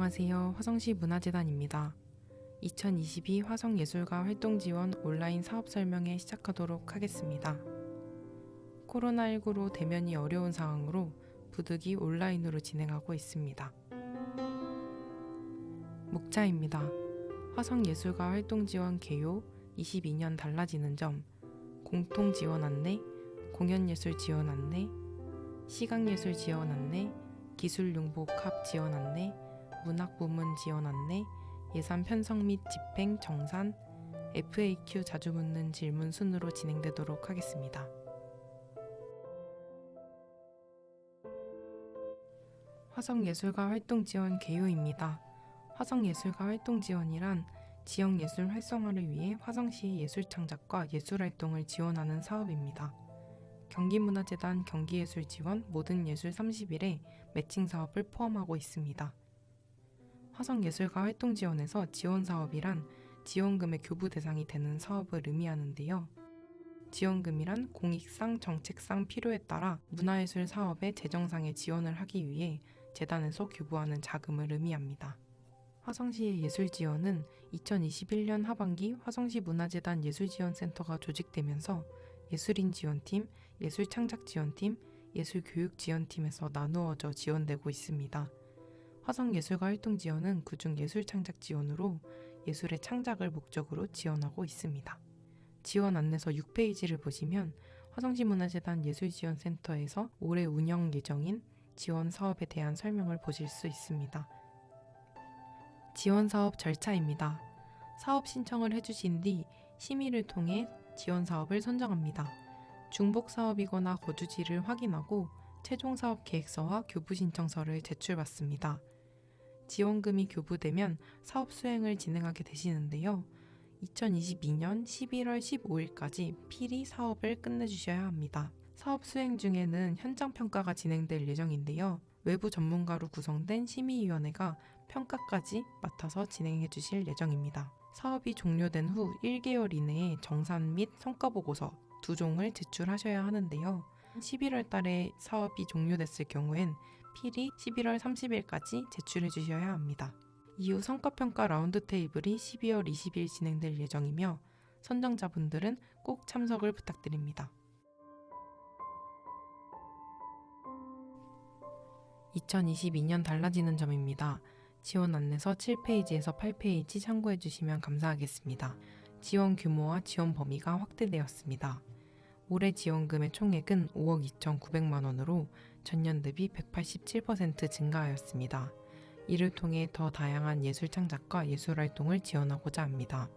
안녕하세요. 화성시 문화재단입니다. 2022 화성예술가 활동지원 온라인 사업 설명회 시작하도록 하겠습니다. 코로나19로 대면이 어려운 상황으로 부득이 온라인으로 진행하고 있습니다. 목차입니다. 화성예술가 활동지원 개요 22년 달라지는 점, 공통지원 안내, 공연예술 지원 안내, 시각예술 지원 안내, 기술융복 합 지원 안내, 문학부문 지원 안내, 예산 편성 및 집행 정산, FAQ 자주 묻는 질문 순으로 진행되도록 하겠습니다. 화성예술가 활동지원 개요입니다. 화성예술가 활동지원이란 지역예술 활성화를 위해 화성시의 예술창작과 예술활동을 지원하는 사업입니다. 경기문화재단 경기예술지원 모든 예술 30일에 매칭 사업을 포함하고 있습니다. 화성예술가 활동지원에서 지원사업이란 지원금의 교부 대상이 되는 사업을 의미하는데요. 지원금이란 공익상, 정책상 필요에 따라 문화예술 사업의 재정상의 지원을 하기 위해 재단에서 교부하는 자금을 의미합니다. 화성시의 예술지원은 2021년 하반기 화성시 문화재단 예술지원센터가 조직되면서 예술인지원팀, 예술창작지원팀, 예술교육지원팀에서 나누어져 지원되고 있습니다. 화성예술가 활동지원은 그중 예술창작지원으로 예술의 창작을 목적으로 지원하고 있습니다. 지원 안내서 6페이지를 보시면 화성시 문화재단 예술지원센터에서 올해 운영 예정인 지원 사업에 대한 설명을 보실 수 있습니다. 지원 사업 절차입니다. 사업 신청을 해주신 뒤 심의를 통해 지원 사업을 선정합니다. 중복 사업이거나 거주지를 확인하고 최종 사업 계획서와 교부 신청서를 제출받습니다. 지원금이 교부되면 사업 수행을 진행하게 되시는데요. 2022년 11월 15일까지 필히 사업을 끝내주셔야 합니다. 사업 수행 중에는 현장 평가가 진행될 예정인데요. 외부 전문가로 구성된 심의위원회가 평가까지 맡아서 진행해 주실 예정입니다. 사업이 종료된 후 1개월 이내에 정산 및 성과보고서 2종을 제출하셔야 하는데요. 11월 달에 사업이 종료됐을 경우엔 필히 11월 30일까지 제출해 주셔야 합니다. 이후 성과평가 라운드 테이블이 12월 20일 진행될 예정이며 선정자분들은 꼭 참석을 부탁드립니다. 2022년 달라지는 점입니다. 지원 안내서 7페이지에서 8페이지 참고해 주시면 감사하겠습니다. 지원 규모와 지원 범위가 확대되었습니다. 올해 지원금의 총액은 5억 2,900만 원으로 전년 대비 187% 증가하였습니다. 이를 통해 더 다양한 예술 창작과 예술 활동을 지원하고자 합니다.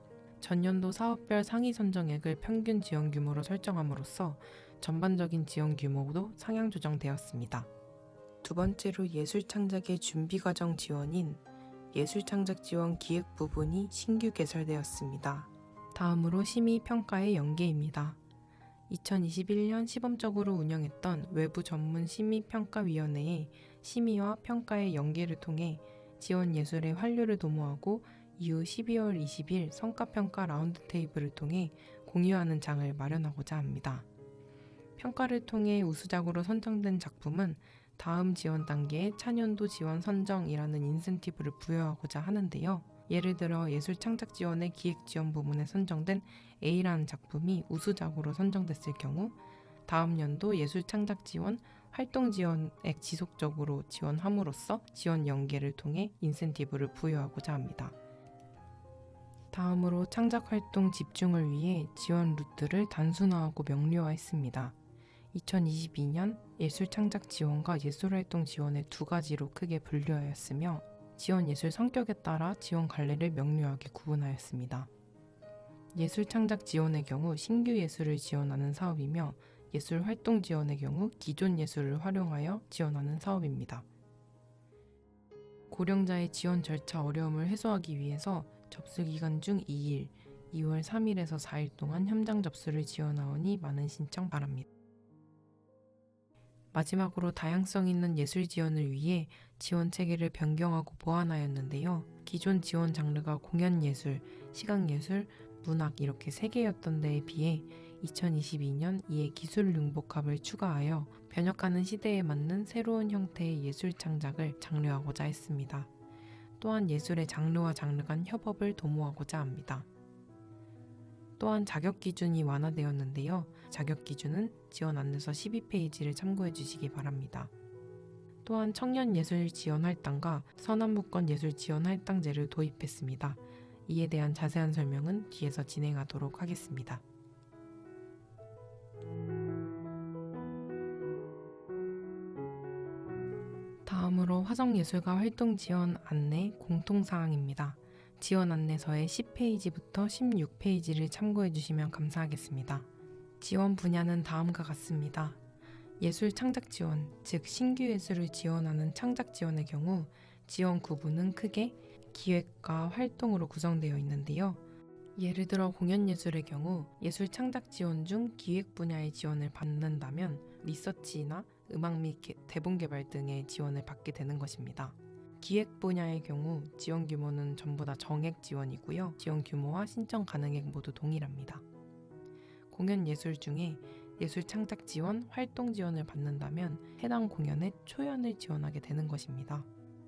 전년도 사업별 상위 선정액을 평균 지원 규모로 설정함으로써 전반적인 지원 규모도 상향 조정되었습니다. 두 번째로 예술 창작의 준비 과정 지원인 예술 창작 지원 기획 부분이 신규 개설되었습니다. 다음으로 심의 평가의 연계입니다. 2021년 시범적으로 운영했던 외부 전문 심의평가위원회의 심의와 평가의 연계를 통해 지원 예술의 환류를 도모하고 이후 12월 20일 성과평가 라운드 테이블을 통해 공유하는 장을 마련하고자 합니다. 평가를 통해 우수작으로 선정된 작품은 다음 지원 단계의 차년도 지원 선정이라는 인센티브를 부여하고자 하는데요. 예를 들어 예술창작지원의 기획지원 부문에 선정된 A라는 작품이 우수작으로 선정됐을 경우 다음 연도 예술창작지원 활동지원액 지속적으로 지원함으로써 지원 연계를 통해 인센티브를 부여하고자 합니다. 다음으로 창작활동 집중을 위해 지원 루트를 단순화하고 명료화했습니다. 2022년 예술창작지원과 예술활동 지원의 두 가지로 크게 분류하였으며 지원 예술 성격에 따라 지원 관례를 명료하게 구분하였습니다. 예술 창작 지원의 경우 신규 예술을 지원하는 사업이며 예술 활동 지원의 경우 기존 예술을 활용하여 지원하는 사업입니다. 고령자의 지원 절차 어려움을 해소하기 위해서 접수 기간 중 2일, 2월 3일에서 4일 동안 현장 접수를 지원하오니 많은 신청 바랍니다. 마지막으로 다양성 있는 예술 지원을 위해 지원 체계를 변경하고 보완하였는데요. 기존 지원 장르가 공연예술, 시각예술, 문학 이렇게 3개였던 데에 비해 2022년 이에 기술융복합을 추가하여 변혁하는 시대에 맞는 새로운 형태의 예술 창작을 장려하고자 했습니다. 또한 예술의 장르와 장르 간 협업을 도모하고자 합니다. 또한 자격 기준이 완화되었는데요. 자격 기준은 지원 안내서 12페이지를 참고해 주시기 바랍니다. 또한 청년예술지원할당과 서남북권예술지원할당제를 도입했습니다. 이에 대한 자세한 설명은 뒤에서 진행하도록 하겠습니다. 다음으로 화성예술가 활동 지원 안내 공통사항입니다. 지원 안내서의 10페이지부터 16페이지를 참고해 주시면 감사하겠습니다. 지원 분야는 다음과 같습니다. 예술 창작 지원, 즉 신규 예술을 지원하는 창작 지원의 경우 지원 구분은 크게 기획과 활동으로 구성되어 있는데요. 예를 들어 공연 예술의 경우 예술 창작 지원 중 기획 분야의 지원을 받는다면 리서치나 음악 및 대본 개발 등의 지원을 받게 되는 것입니다. 기획 분야의 경우 지원 규모는 전부 다 정액 지원이고요. 지원 규모와 신청 가능액 모두 동일합니다. 공연 예술 중에 예술 창작 지원, 활동 지원을 받는다면 해당 공연의 초연을 지원하게 되는 것입니다.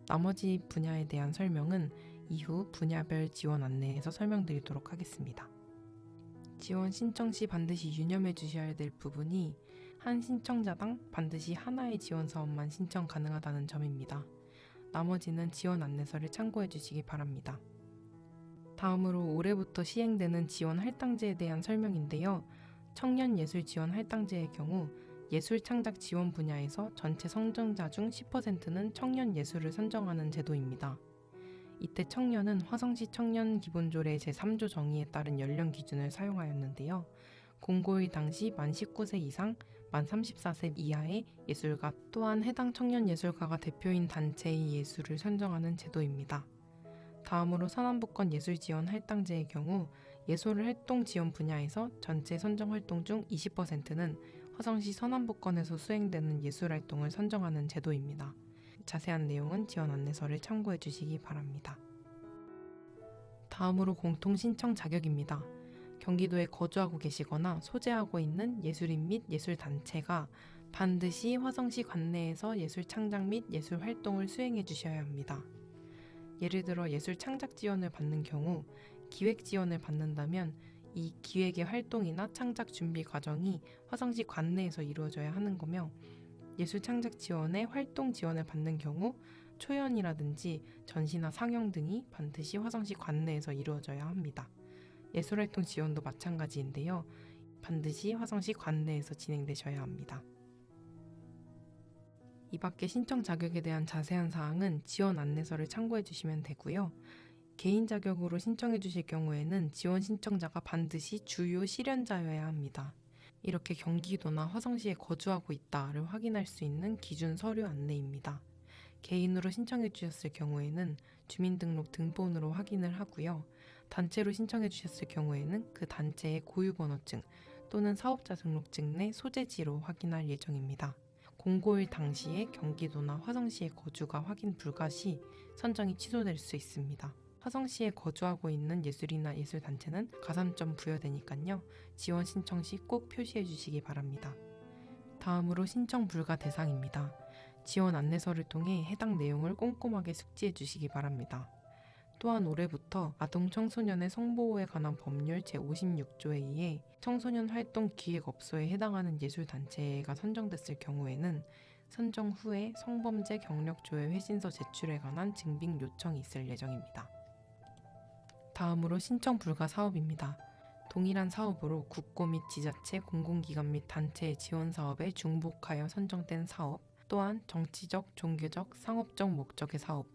나머지 분야에 대한 설명은 이후 분야별 지원 안내에서 설명드리도록 하겠습니다. 지원 신청 시 반드시 유념해 주셔야 될 부분이 한 신청자당 반드시 하나의 지원 사업만 신청 가능하다는 점입니다. 나머지는 지원 안내서를 참고해 주시기 바랍니다. 다음으로 올해부터 시행되는 지원 할당제에 대한 설명인데요. 청년예술지원할당제의 경우 예술창작 지원 분야에서 전체 선정자 중 10%는 청년예술을 선정하는 제도입니다. 이때 청년은 화성시 청년기본조례 제3조 정의에 따른 연령 기준을 사용하였는데요. 공고일 당시 만 19세 이상, 만 34세 이하의 예술가 또한 해당 청년예술가가 대표인 단체의 예술을 선정하는 제도입니다. 다음으로 서남북권 예술지원 할당제의 경우 예술 활동 지원 분야에서 전체 선정 활동 중 20%는 화성시 서남북권에서 수행되는 예술 활동을 선정하는 제도입니다. 자세한 내용은 지원 안내서를 참고해 주시기 바랍니다. 다음으로 공통 신청 자격입니다. 경기도에 거주하고 계시거나 소재하고 있는 예술인 및 예술단체가 반드시 화성시 관내에서 예술 창작 및 예술 활동을 수행해 주셔야 합니다. 예를 들어 예술 창작 지원을 받는 경우 기획 지원을 받는다면 이 기획의 활동이나 창작 준비 과정이 화성시 관내에서 이루어져야 하는 거며 예술 창작 지원의 활동 지원을 받는 경우 초연이라든지 전시나 상영 등이 반드시 화성시 관내에서 이루어져야 합니다. 예술활동 지원도 마찬가지인데요. 반드시 화성시 관내에서 진행되셔야 합니다. 이 밖에 신청 자격에 대한 자세한 사항은 지원 안내서를 참고해 주시면 되고요. 개인 자격으로 신청해 주실 경우에는 지원 신청자가 반드시 주요 실현자여야 합니다. 이렇게 경기도나 화성시에 거주하고 있다를 확인할 수 있는 기준 서류 안내입니다. 개인으로 신청해 주셨을 경우에는 주민등록 등본으로 확인을 하고요. 단체로 신청해 주셨을 경우에는 그 단체의 고유번호증 또는 사업자 등록증 내 소재지로 확인할 예정입니다. 공고일 당시에 경기도나 화성시에 거주가 확인 불가 시 선정이 취소될 수 있습니다. 화성시에 거주하고 있는 예술이나 예술단체는 가산점 부여되니까요. 지원 신청 시 꼭 표시해 주시기 바랍니다. 다음으로 신청 불가 대상입니다. 지원 안내서를 통해 해당 내용을 꼼꼼하게 숙지해 주시기 바랍니다. 또한 올해부터 아동 청소년의 성보호에 관한 법률 제56조에 의해 청소년 활동 기획업소에 해당하는 예술단체가 선정됐을 경우에는 선정 후에 성범죄 경력조회 회신서 제출에 관한 증빙 요청이 있을 예정입니다. 다음으로 신청 불가 사업입니다. 동일한 사업으로 국고 및 지자체, 공공기관 및 단체의 지원 사업에 중복하여 선정된 사업, 또한 정치적, 종교적, 상업적 목적의 사업,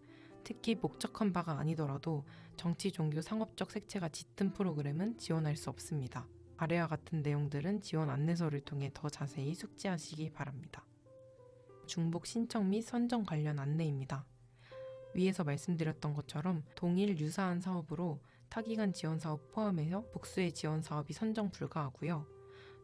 특히 목적한 바가 아니더라도 정치, 종교, 상업적 색채가 짙은 프로그램은 지원할 수 없습니다. 아래와 같은 내용들은 지원 안내서를 통해 더 자세히 숙지하시기 바랍니다. 중복 신청 및 선정 관련 안내입니다. 위에서 말씀드렸던 것처럼 동일 유사한 사업으로 타기관 지원 사업 포함해서 복수의 지원 사업이 선정 불가하고요.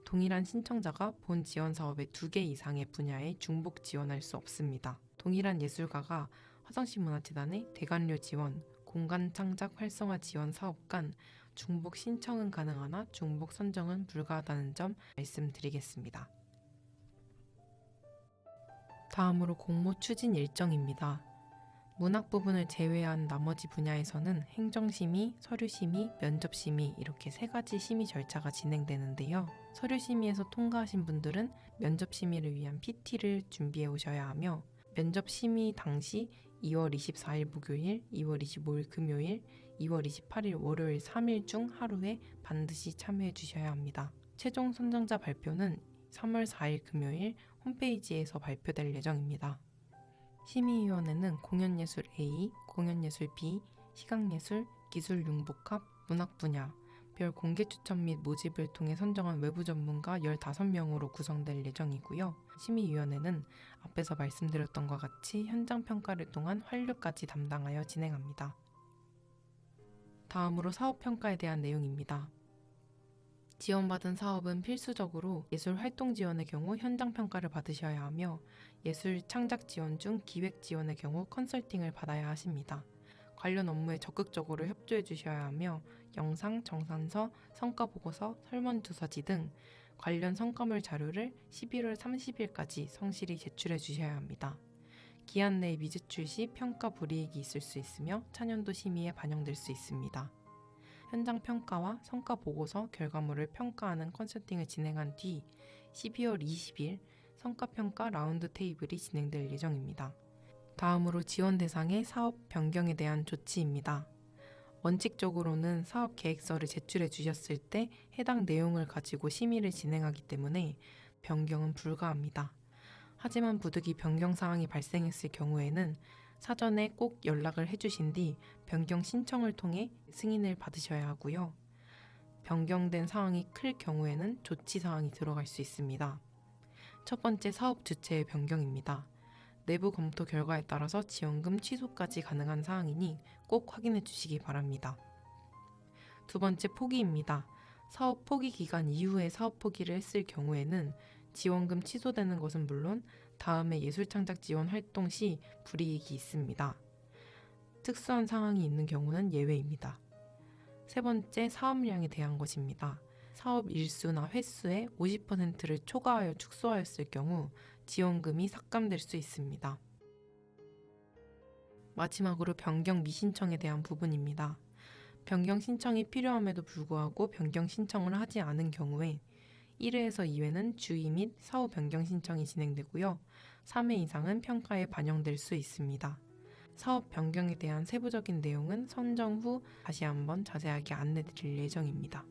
동일한 신청자가 본 지원 사업의 2개 이상의 분야에 중복 지원할 수 없습니다. 동일한 예술가가 화성시 문화재단의 대관료 지원, 공간 창작 활성화 지원 사업 간 중복 신청은 가능하나 중복 선정은 불가하다는 점 말씀드리겠습니다. 다음으로 공모 추진 일정입니다. 문학 부분을 제외한 나머지 분야에서는 행정심의, 서류심의, 면접심의 이렇게 세 가지 심의 절차가 진행되는데요. 서류심의에서 통과하신 분들은 면접심의를 위한 PT를 준비해 오셔야 하며 면접심의 당시 2월 24일 목요일, 2월 25일 금요일, 2월 28일 월요일 3일 중 하루에 반드시 참여해 주셔야 합니다. 최종 선정자 발표는 3월 4일 금요일 홈페이지에서 발표될 예정입니다. 심의위원회는 공연예술 A, 공연예술 B, 시각예술, 기술융복합, 문학 분야, 별 공개 추천 및 모집을 통해 선정한 외부 전문가 15명으로 구성될 예정이고요. 심의위원회는 앞에서 말씀드렸던 것 같이 현장 평가를 통한 환류까지 담당하여 진행합니다. 다음으로 사업평가에 대한 내용입니다. 지원받은 사업은 필수적으로 예술활동 지원의 경우 현장 평가를 받으셔야 하며 예술 창작 지원 중 기획 지원의 경우 컨설팅을 받아야 하십니다. 관련 업무에 적극적으로 협조해 주셔야 하며 영상, 정산서, 성과보고서, 설문조사지 등 관련 성과물 자료를 11월 30일까지 성실히 제출해 주셔야 합니다. 기한 내에 미제출 시 평가 불이익이 있을 수 있으며 차년도 심의에 반영될 수 있습니다. 현장 평가와 성과 보고서 결과물을 평가하는 컨설팅을 진행한 뒤 12월 20일 성과 평가 라운드 테이블이 진행될 예정입니다. 다음으로 지원 대상의 사업 변경에 대한 조치입니다. 원칙적으로는 사업 계획서를 제출해 주셨을 때 해당 내용을 가지고 심의를 진행하기 때문에 변경은 불가합니다. 하지만 부득이 변경 사항이 발생했을 경우에는 사전에 꼭 연락을 해주신 뒤 변경 신청을 통해 승인을 받으셔야 하고요. 변경된 사항이 클 경우에는 조치 사항이 들어갈 수 있습니다. 첫 번째, 사업 주체의 변경입니다. 내부 검토 결과에 따라서 지원금 취소까지 가능한 사항이니 꼭 확인해 주시기 바랍니다. 두 번째, 포기입니다. 사업 포기 기간 이후에 사업 포기를 했을 경우에는 지원금 취소되는 것은 물론 다음에 예술창작 지원 활동 시 불이익이 있습니다. 특수한 상황이 있는 경우는 예외입니다. 세 번째, 사업량에 대한 것입니다. 사업 일수나 횟수의 50%를 초과하여 축소하였을 경우 지원금이 삭감될 수 있습니다. 마지막으로 변경 미신청에 대한 부분입니다. 변경 신청이 필요함에도 불구하고 변경 신청을 하지 않은 경우에 1회에서 2회는 주의 및 사후 변경 신청이 진행되고요. 3회 이상은 평가에 반영될 수 있습니다. 사업 변경에 대한 세부적인 내용은 선정 후 다시 한번 자세하게 안내 드릴 예정입니다.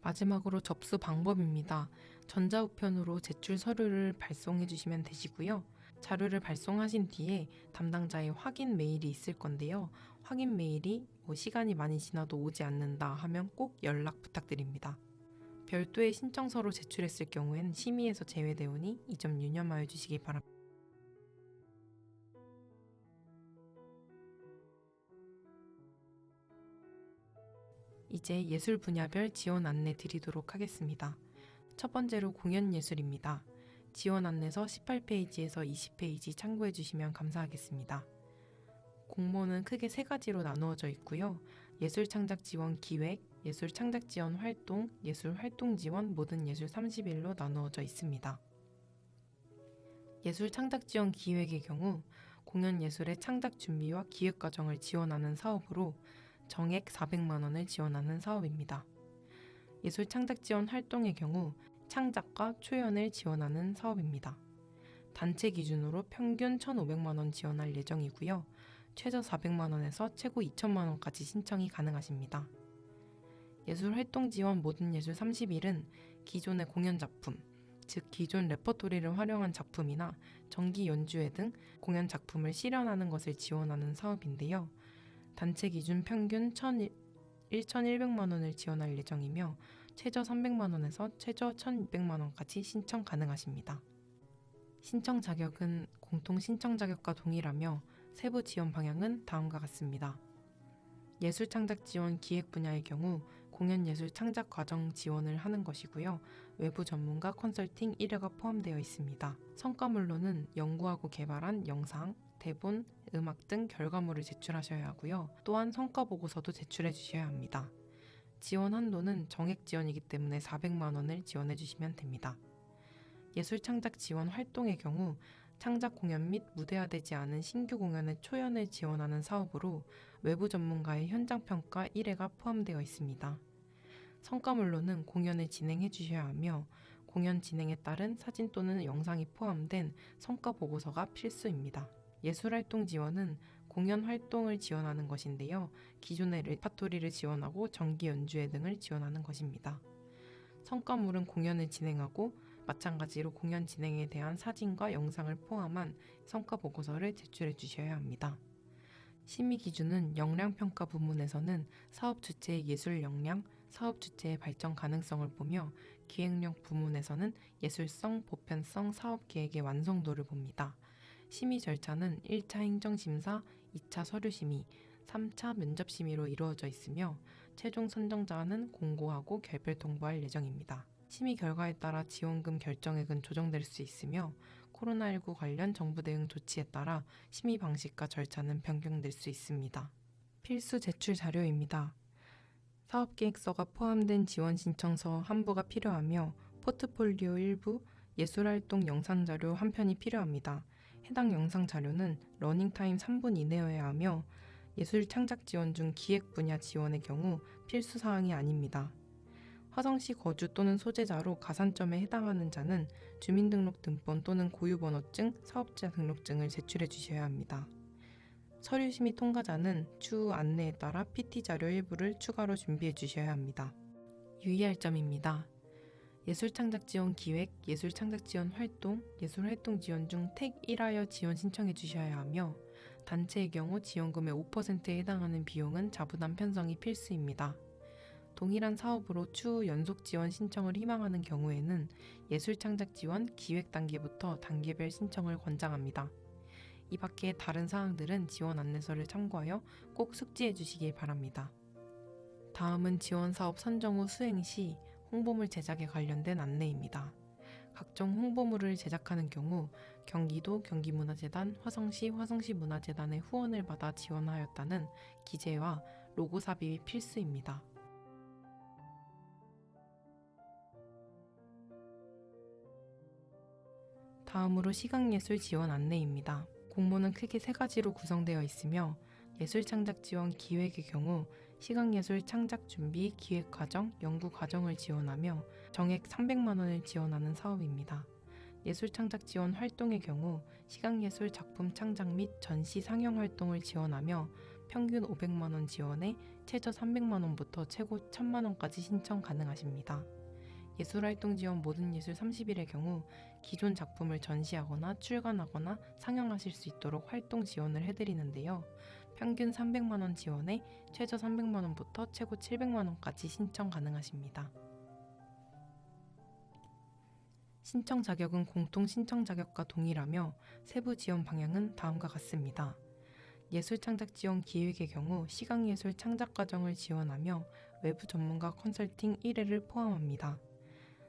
마지막으로 접수 방법입니다. 전자우편으로 제출 서류를 발송해 주시면 되시고요. 자료를 발송하신 뒤에 담당자의 확인 메일이 있을 건데요. 확인 메일이 시간이 많이 지나도 오지 않는다 하면 꼭 연락 부탁드립니다. 별도의 신청서로 제출했을 경우엔 심의에서 제외되오니 이 점 유념하여 주시기 바랍니다. 이제 예술 분야별 지원 안내 드리도록 하겠습니다. 첫 번째로 공연예술입니다. 지원 안내서 18페이지에서 20페이지 참고해 주시면 감사하겠습니다. 공모는 크게 세 가지로 나누어져 있고요. 예술창작 지원 기획, 예술창작 지원 활동, 예술활동 지원 모든 예술 30일로 나누어져 있습니다. 예술창작 지원 기획의 경우 공연예술의 창작 준비와 기획 과정을 지원하는 사업으로 정액 400만 원을 지원하는 사업입니다. 예술창작 지원 활동의 경우 창작과 초연을 지원하는 사업입니다. 단체 기준으로 평균 1,500만 원 지원할 예정이고요. 최저 400만 원에서 최고 2천만 원까지 신청이 가능하십니다. 예술활동 지원 모든 예술 30일은 기존의 공연 작품, 즉 기존 레퍼토리를 활용한 작품이나 정기 연주회 등 공연 작품을 실현하는 것을 지원하는 사업인데요. 단체 기준 평균 1,100만 원을 지원할 예정이며 최저 300만 원에서 최저 1,200만 원까지 신청 가능하십니다. 신청 자격은 공통 신청 자격과 동일하며 세부 지원 방향은 다음과 같습니다. 예술창작 지원 기획 분야의 경우 공연예술 창작 과정 지원을 하는 것이고요. 외부 전문가 컨설팅 1회가 포함되어 있습니다. 성과물로는 연구하고 개발한 영상, 대본, 음악 등 결과물을 제출하셔야 하고요. 또한 성과보고서도 제출해 주셔야 합니다. 지원 한도는 정액 지원이기 때문에 400만 원을 지원해 주시면 됩니다. 예술창작 지원 활동의 경우 창작 공연 및 무대화되지 않은 신규 공연의 초연을 지원하는 사업으로 외부 전문가의 현장 평가 1회가 포함되어 있습니다. 성과물로는 공연을 진행해 주셔야 하며 공연 진행에 따른 사진 또는 영상이 포함된 성과 보고서가 필수입니다. 예술활동 지원은 공연 활동을 지원하는 것인데요. 기존의 레파토리를 지원하고 정기 연주회 등을 지원하는 것입니다. 성과물은 공연을 진행하고 마찬가지로 공연 진행에 대한 사진과 영상을 포함한 성과 보고서를 제출해 주셔야 합니다. 심의 기준은 역량평가 부문에서는 사업 주체의 예술 역량, 사업 주체의 발전 가능성을 보며 기획력 부문에서는 예술성, 보편성, 사업 계획의 완성도를 봅니다. 심의 절차는 1차 행정심사, 2차 서류심의, 3차 면접심의로 이루어져 있으며 최종 선정자는 공고하고 결별 통보할 예정입니다. 심의 결과에 따라 지원금 결정액은 조정될 수 있으며 코로나19 관련 정부 대응 조치에 따라 심의 방식과 절차는 변경될 수 있습니다. 필수 제출 자료입니다. 사업계획서가 포함된 지원 신청서 한 부가 필요하며 포트폴리오 일부, 예술활동 영상자료 한 편이 필요합니다. 해당 영상 자료는 러닝타임 3분 이내여야 하며 예술 창작 지원 중 기획 분야 지원의 경우 필수 사항이 아닙니다. 화성시 거주 또는 소재자로 가산점에 해당하는 자는 주민등록등본 또는 고유번호증, 사업자 등록증을 제출해 주셔야 합니다. 서류심의 통과자는 추후 안내에 따라 PT 자료 일부를 추가로 준비해 주셔야 합니다. 유의할 점입니다. 예술창작지원 기획, 예술창작지원 활동, 예술활동 지원 중 택 1하여 지원 신청해 주셔야 하며 단체의 경우 지원금의 5%에 해당하는 비용은 자부담 편성이 필수입니다. 동일한 사업으로 추후 연속 지원 신청을 희망하는 경우에는 예술창작지원 기획 단계부터 단계별 신청을 권장합니다. 이 밖에 다른 사항들은 지원 안내서를 참고하여 꼭 숙지해 주시길 바랍니다. 다음은 지원사업 선정 후 수행 시 홍보물 제작에 관련된 안내입니다. 각종 홍보물을 제작하는 경우 경기도 경기문화재단, 화성시 화성시문화재단의 후원을 받아 지원하였다는 기재와 로고 삽입이 필수입니다. 다음으로 시각예술 지원 안내입니다. 공모는 크게 3가지로 구성되어 있으며 예술창작지원 기획의 경우 시각예술 창작준비, 기획과정, 연구과정을 지원하며 정액 300만 원을 지원하는 사업입니다. 예술창작지원 활동의 경우 시각예술 작품 창작 및 전시 상영 활동을 지원하며 평균 500만 원 지원에 최저 300만 원부터 최고 1000만 원까지 신청 가능하십니다. 예술활동 지원 모든 예술 30일의 경우 기존 작품을 전시하거나 출간하거나 상영하실 수 있도록 활동 지원을 해드리는데요. 평균 300만 원 지원에 최저 300만 원부터 최고 700만 원까지 신청 가능하십니다. 신청 자격은 공통 신청 자격과 동일하며 세부 지원 방향은 다음과 같습니다. 예술창작 지원 기획의 경우 시각예술 창작 과정을 지원하며 외부 전문가 컨설팅 1회를 포함합니다.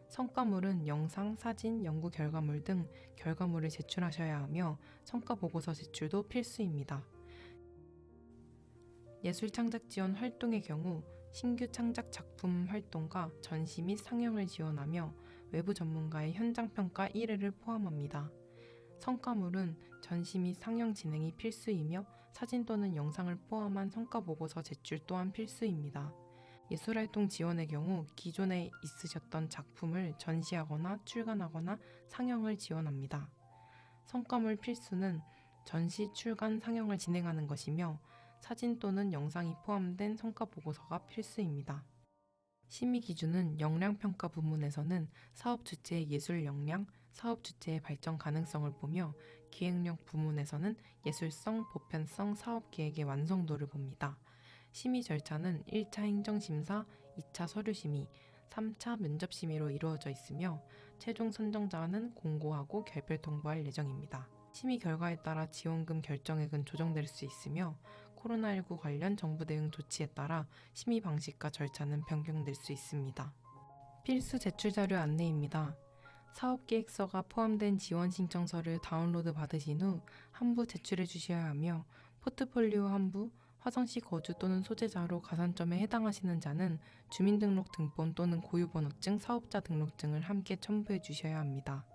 성과물은 영상, 사진, 연구 결과물 등 결과물을 제출하셔야 하며 성과 보고서 제출도 필수입니다. 예술창작 지원 활동의 경우 신규 창작 작품 활동과 전시 및 상영을 지원하며 외부 전문가의 현장 평가 1회를 포함합니다. 성과물은 전시 및 상영 진행이 필수이며 사진 또는 영상을 포함한 성과 보고서 제출 또한 필수입니다. 예술활동 지원의 경우 기존에 있으셨던 작품을 전시하거나 출간하거나 상영을 지원합니다. 성과물 필수는 전시, 출간, 상영을 진행하는 것이며 사진 또는 영상이 포함된 성과 보고서가 필수입니다. 심의 기준은 역량평가 부문에서는 사업 주체의 예술 역량, 사업 주체의 발전 가능성을 보며 기획력 부문에서는 예술성, 보편성, 사업 계획의 완성도를 봅니다. 심의 절차는 1차 행정심사, 2차 서류심의, 3차 면접심의로 이루어져 있으며 최종 선정자는 공고하고 결별 통보할 예정입니다. 심의 결과에 따라 지원금 결정액은 조정될 수 있으며 코로나19 관련 정부 대응 조치에 따라 심의 방식과 절차는 변경될 수 있습니다. 필수 제출 자료 안내입니다. 사업계획서가 포함된 지원 신청서를 다운로드 받으신 후 한 부 제출해 주셔야 하며 포트폴리오 한 부, 화성시 거주 또는 소재자로 가산점에 해당하시는 자는 주민등록등본 또는 고유번호증, 사업자 등록증을 함께 첨부해 주셔야 합니다.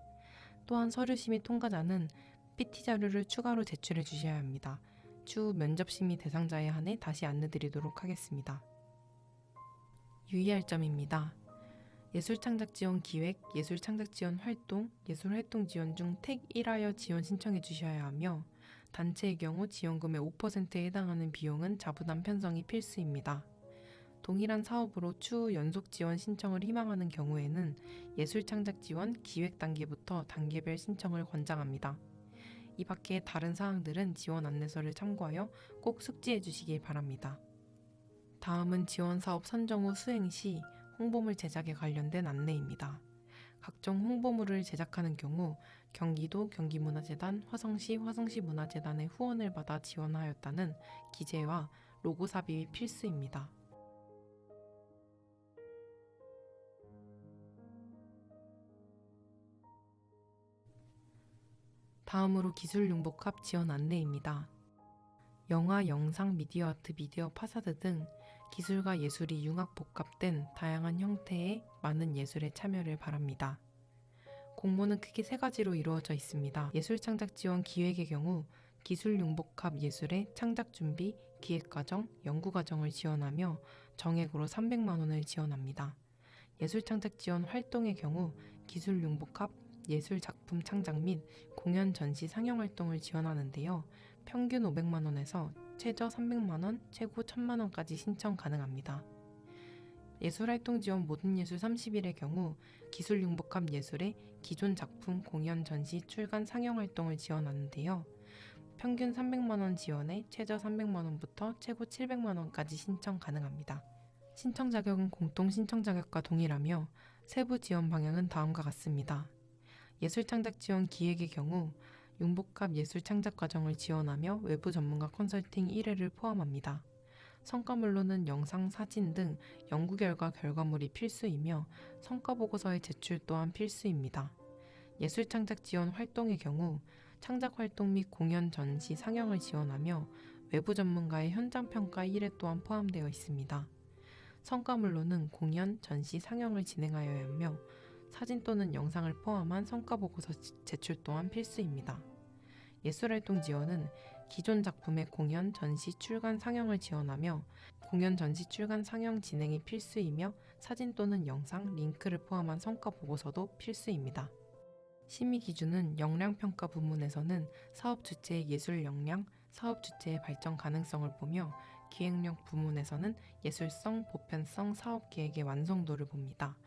또한 서류심의 통과자는 PT 자료를 추가로 제출해 주셔야 합니다. 추후 면접 심의 대상자에 한해 다시 안내드리도록 하겠습니다. 유의할 점입니다. 예술창작지원 기획, 예술창작지원 활동, 예술활동 지원 중 택 1하여 지원 신청해 주셔야 하며 단체의 경우 지원금의 5%에 해당하는 비용은 자부담 편성이 필수입니다. 동일한 사업으로 추후 연속 지원 신청을 희망하는 경우에는 예술창작지원 기획 단계부터 단계별 신청을 권장합니다. 이 밖에 다른 사항들은 지원 안내서를 참고하여 꼭 숙지해 주시기 바랍니다. 다음은 지원사업 선정 후 수행 시 홍보물 제작에 관련된 안내입니다. 각종 홍보물을 제작하는 경우 경기도 경기문화재단, 화성시 화성시문화재단의 후원을 받아 지원하였다는 기재와 로고 삽입이 필수입니다. 다음으로 기술융복합 지원 안내입니다. 영화, 영상, 미디어 아트, 미디어 파사드 등 기술과 예술이 융합복합된 다양한 형태의 많은 예술에 참여를 바랍니다. 공모는 크게 세 가지로 이루어져 있습니다. 예술창작지원 기획의 경우 기술융복합 예술의 창작준비, 기획과정, 연구과정을 지원하며 정액으로 300만 원을 지원합니다. 예술창작지원 활동의 경우 기술융복합 예술작품 창작 및 공연 전시 상영 활동을 지원하는데요. 평균 500만 원에서 최저 300만 원, 최고 1000만 원까지 신청 가능합니다. 예술활동 지원 모든 예술 30일의 경우 기술융복합 예술의 기존 작품 공연 전시 출간 상영 활동을 지원하는데요. 평균 300만 원 지원에 최저 300만 원부터 최고 700만 원까지 신청 가능합니다. 신청 자격은 공통 신청 자격과 동일하며 세부 지원 방향은 다음과 같습니다. 예술창작 지원 기획의 경우 융복합 예술 창작 과정을 지원하며 외부 전문가 컨설팅 1회를 포함합니다. 성과물로는 영상, 사진 등 연구 결과 결과물이 필수이며 성과보고서의 제출 또한 필수입니다. 예술창작 지원 활동의 경우 창작 활동 및 공연 전시 상영을 지원하며 외부 전문가의 현장 평가 1회 또한 포함되어 있습니다. 성과물로는 공연, 전시, 상영을 진행하여야 하며 사진 또는 영상을 포함한 성과보고서 제출 또한 필수입니다. 예술활동 지원은 기존 작품의 공연, 전시, 출간, 상영을 지원하며 공연, 전시, 출간, 상영 진행이 필수이며 사진 또는 영상, 링크를 포함한 성과보고서도 필수입니다. 심의 기준은 역량평가 부문에서는 사업 주체의 예술 역량, 사업 주체의 발전 가능성을 보며 기획력 부문에서는 예술성, 보편성, 사업 계획의 완성도를 봅니다.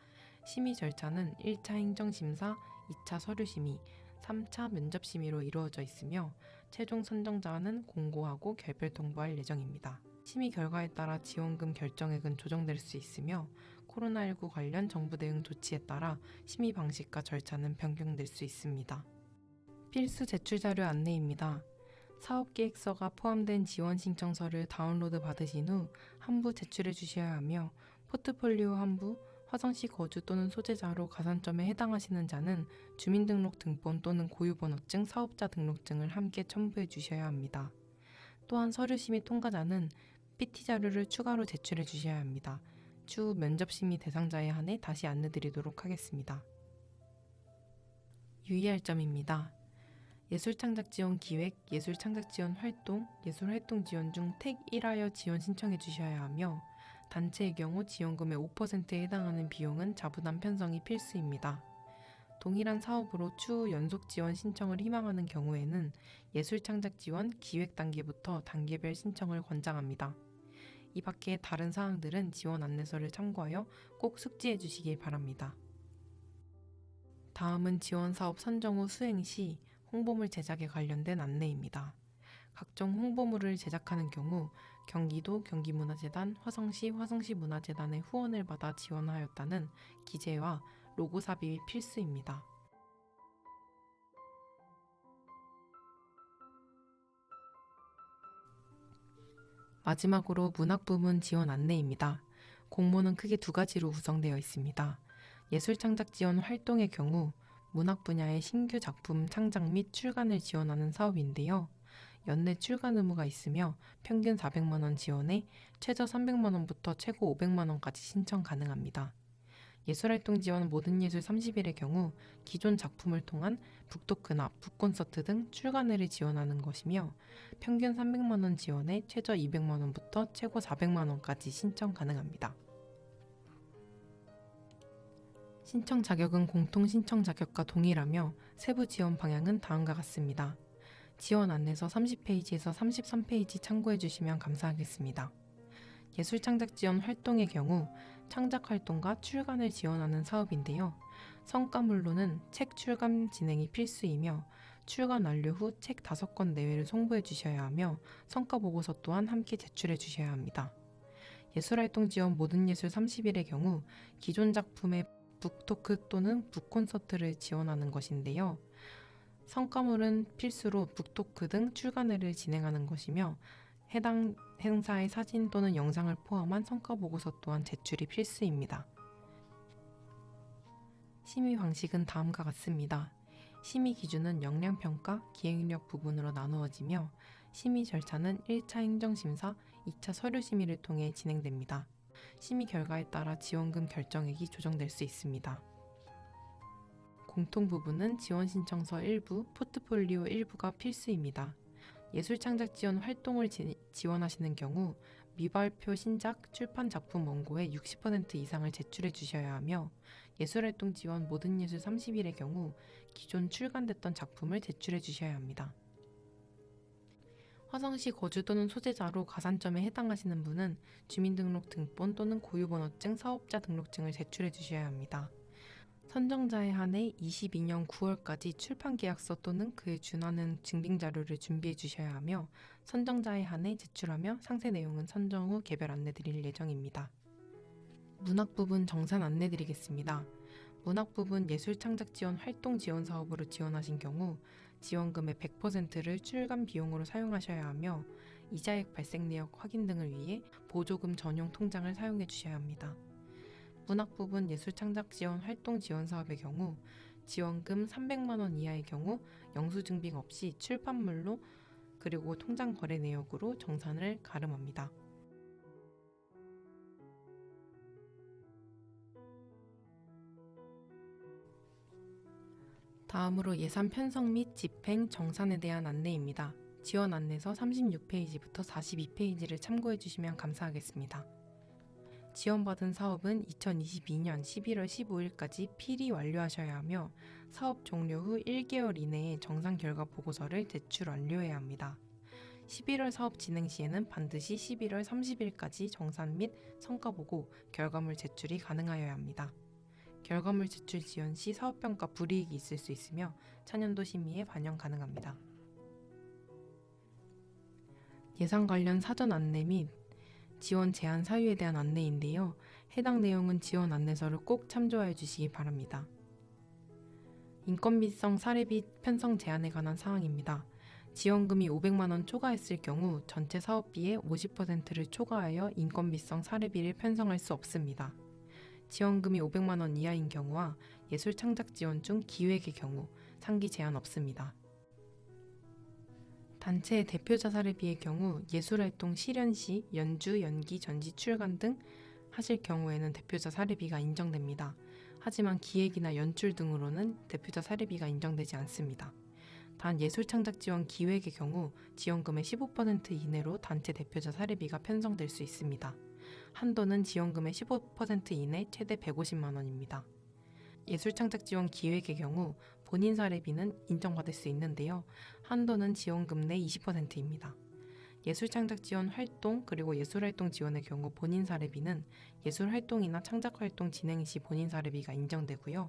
심의 절차는 1차 행정심사, 2차 서류심의, 3차 면접심의로 이루어져 있으며 최종 선정자는 공고하고 결별 통보할 예정입니다. 심의 결과에 따라 지원금 결정액은 조정될 수 있으며 코로나19 관련 정부 대응 조치에 따라 심의 방식과 절차는 변경될 수 있습니다. 필수 제출 자료 안내입니다. 사업계획서가 포함된 지원 신청서를 다운로드 받으신 후 한부 제출해 주셔야 하며 포트폴리오 한부, 화성시 거주 또는 소재자로 가산점에 해당하시는 자는 주민등록등본 또는 고유번호증, 사업자 등록증을 함께 첨부해 주셔야 합니다. 또한 서류심의 통과자는 PT 자료를 추가로 제출해 주셔야 합니다. 추후 면접심의 대상자에 한해 다시 안내드리도록 하겠습니다. 유의할 점입니다. 예술창작지원 기획, 예술창작지원 활동, 예술활동 지원 중 택 1하여 지원 신청해 주셔야 하며 단체의 경우 지원금의 5%에 해당하는 비용은 자부담 편성이 필수입니다. 동일한 사업으로 추후 연속 지원 신청을 희망하는 경우에는 예술창작지원 기획 단계부터 단계별 신청을 권장합니다. 이 밖에 다른 사항들은 지원 안내서를 참고하여 꼭 숙지해 주시기 바랍니다. 다음은 지원사업 선정 후 수행 시 홍보물 제작에 관련된 안내입니다. 각종 홍보물을 제작하는 경우 경기도 경기문화재단, 화성시 화성시문화재단의 후원을 받아 지원하였다는 기재와 로고 삽입이 필수입니다. 마지막으로 문학부문 지원 안내입니다. 공모는 크게 두 가지로 구성되어 있습니다. 예술창작 지원 활동의 경우 문학 분야의 신규 작품 창작 및 출간을 지원하는 사업인데요. 연내 출간 의무가 있으며 평균 400만 원 지원에 최저 300만 원부터 최고 500만 원까지 신청 가능합니다. 예술활동 지원 모든 예술 30일의 경우 기존 작품을 통한 북토크나 북콘서트 등 출간회를 지원하는 것이며 평균 300만 원 지원에 최저 200만 원부터 최고 400만 원까지 신청 가능합니다. 신청 자격은 공통 신청 자격과 동일하며 세부 지원 방향은 다음과 같습니다. 지원 안내서 30페이지에서 33페이지 참고해 주시면 감사하겠습니다. 예술창작 지원 활동의 경우 창작 활동과 출간을 지원하는 사업인데요. 성과물로는 책 출간 진행이 필수이며 출간 완료 후 책 5권 내외를 송부해 주셔야 하며 성과 보고서 또한 함께 제출해 주셔야 합니다. 예술활동 지원 모든 예술 30일의 경우 기존 작품의 북토크 또는 북콘서트를 지원하는 것인데요. 성과물은 필수로 북토크 등 출간회를 진행하는 것이며 해당 행사의 사진 또는 영상을 포함한 성과보고서 또한 제출이 필수입니다. 심의 방식은 다음과 같습니다. 심의 기준은 역량평가, 기획력 부분으로 나누어지며 심의 절차는 1차 행정심사, 2차 서류심의를 통해 진행됩니다. 심의 결과에 따라 지원금 결정액이 조정될 수 있습니다. 공통 부분은 지원 신청서 일부, 포트폴리오 일부가 필수입니다. 예술창작 지원 활동을 지원하시는 경우 미발표 신작, 출판 작품 원고의 60% 이상을 제출해 주셔야 하며 예술활동 지원 모든 예술 30일의 경우 기존 출간됐던 작품을 제출해 주셔야 합니다. 화성시 거주 또는 소재자로 가산점에 해당하시는 분은 주민등록 등본 또는 고유번호증, 사업자 등록증을 제출해 주셔야 합니다. 선정자에 한해 22년 9월까지 출판계약서 또는 그에 준하는 증빙자료를 준비해 주셔야 하며 선정자에 한해 제출하며 상세 내용은 선정 후 개별 안내드릴 예정입니다. 문학 부분 정산 안내드리겠습니다. 문학 부분 예술창작 지원 활동 지원 사업으로 지원하신 경우 지원금의 100%를 출간 비용으로 사용하셔야 하며 이자액 발생 내역 확인 등을 위해 보조금 전용 통장을 사용해 주셔야 합니다. 문학 부분 예술창작 지원 활동 지원 사업의 경우 지원금 300만 원 이하의 경우 영수증빙 없이 출판물로 그리고 통장 거래 내역으로 정산을 가름합니다. 다음으로 예산 편성 및 집행, 정산에 대한 안내입니다. 지원 안내서 36페이지부터 42페이지를 참고해 주시면 감사하겠습니다. 지원받은 사업은 2022년 11월 15일까지 필히 완료하셔야 하며 사업 종료 후 1개월 이내에 정산 결과 보고서를 제출 완료해야 합니다. 11월 사업 진행 시에는 반드시 11월 30일까지 정산 및 성과 보고 결과물 제출이 가능하여야 합니다. 결과물 제출 지연 시 사업평가 불이익이 있을 수 있으며 차년도 심의에 반영 가능합니다. 예산 관련 사전 안내 및 지원 제한 사유에 대한 안내인데요. 해당 내용은 지원 안내서를 꼭 참조해 주시기 바랍니다. 인건비성 사례비 편성 제한에 관한 사항입니다. 지원금이 500만 원 초과했을 경우 전체 사업비의 50%를 초과하여 인건비성 사례비를 편성할 수 없습니다. 지원금이 500만 원 이하인 경우와 예술창작 지원 중 기획의 경우 상기 제한 없습니다. 단체의 대표자 사례비의 경우 예술활동 실현 시 연주, 연기, 전시, 출간 등 하실 경우에는 대표자 사례비가 인정됩니다. 하지만 기획이나 연출 등으로는 대표자 사례비가 인정되지 않습니다. 단 예술창작 지원 기획의 경우 지원금의 15% 이내로 단체 대표자 사례비가 편성될 수 있습니다. 한도는 지원금의 15% 이내 최대 150만 원입니다. 예술창작 지원 기획의 경우 본인 사례비는 인정받을 수 있는데요. 한도는 지원금 내 20%입니다. 예술창작 지원 활동 그리고 예술활동 지원의 경우 본인 사례비는 예술활동이나 창작활동 진행 시 본인 사례비가 인정되고요.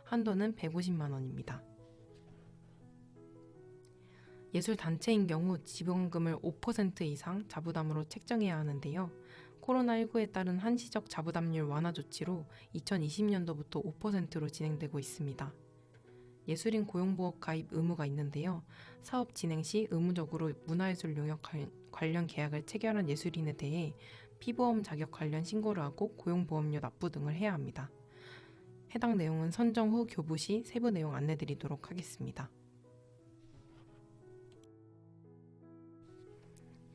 한도는 150만 원입니다. 예술단체인 경우 지원금을 5% 이상 자부담으로 책정해야 하는데요. 코로나19에 따른 한시적 자부담률 완화 조치로 2020년도부터 5%로 진행되고 있습니다. 예술인 고용보험 가입 의무가 있는데요. 사업 진행 시 의무적으로 문화예술 용역 관련 계약을 체결한 예술인에 대해 피보험 자격 관련 신고를 하고 고용보험료 납부 등을 해야 합니다. 해당 내용은 선정 후 교부 시 세부 내용 안내드리도록 하겠습니다.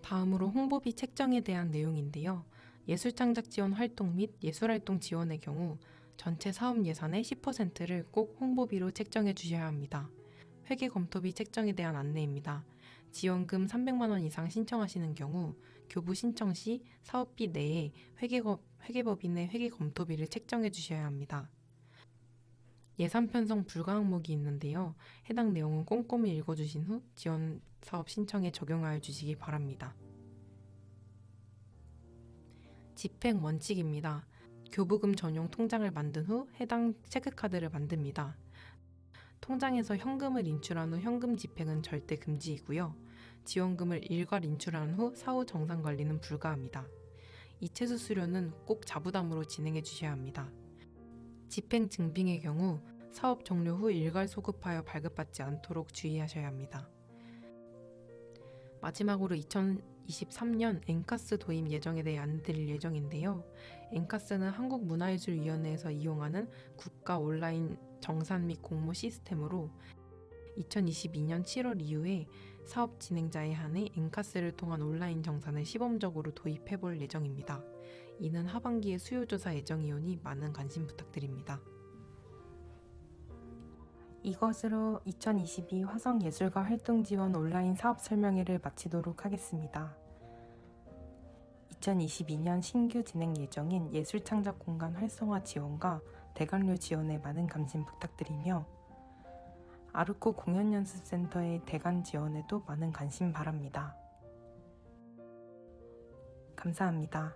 다음으로 홍보비 책정에 대한 내용인데요. 예술창작 지원 활동 및 예술활동 지원의 경우 전체 사업 예산의 10%를 꼭 홍보비로 책정해 주셔야 합니다. 회계 검토비 책정에 대한 안내입니다. 지원금 300만 원 이상 신청하시는 경우 교부 신청 시 사업비 내에 회계법인의 회계 검토비를 책정해 주셔야 합니다. 예산 편성 불가 항목이 있는데요. 해당 내용은 꼼꼼히 읽어주신 후 지원 사업 신청에 적용하여 주시기 바랍니다. 집행 원칙입니다. 교부금 전용 통장을 만든 후 해당 체크카드를 만듭니다. 통장에서 현금을 인출한 후 현금 집행은 절대 금지이고요. 지원금을 일괄 인출한 후 사후 정산 관리는 불가합니다. 이체 수수료는 꼭 자부담으로 진행해 주셔야 합니다. 집행 증빙의 경우 사업 종료 후 일괄 소급하여 발급받지 않도록 주의하셔야 합니다. 마지막으로 2023년 엔카스 도입 예정에 대해 안내드릴 예정인데요. 엔카스는 한국문화예술위원회에서 이용하는 국가 온라인 정산 및 공모 시스템으로 2022년 7월 이후에 사업 진행자에 한해 엔카스를 통한 온라인 정산을 시범적으로 도입해 볼 예정입니다. 이는 하반기에 수요조사 예정이오니 많은 관심 부탁드립니다. 이것으로 2022 화성예술가 활동지원 온라인 사업 설명회를 마치도록 하겠습니다. 2022년 신규 진행 예정인 예술창작공간 활성화 지원과 대관료 지원에 많은 관심 부탁드리며 아르코 공연연습센터의 대관 지원에도 많은 관심 바랍니다. 감사합니다.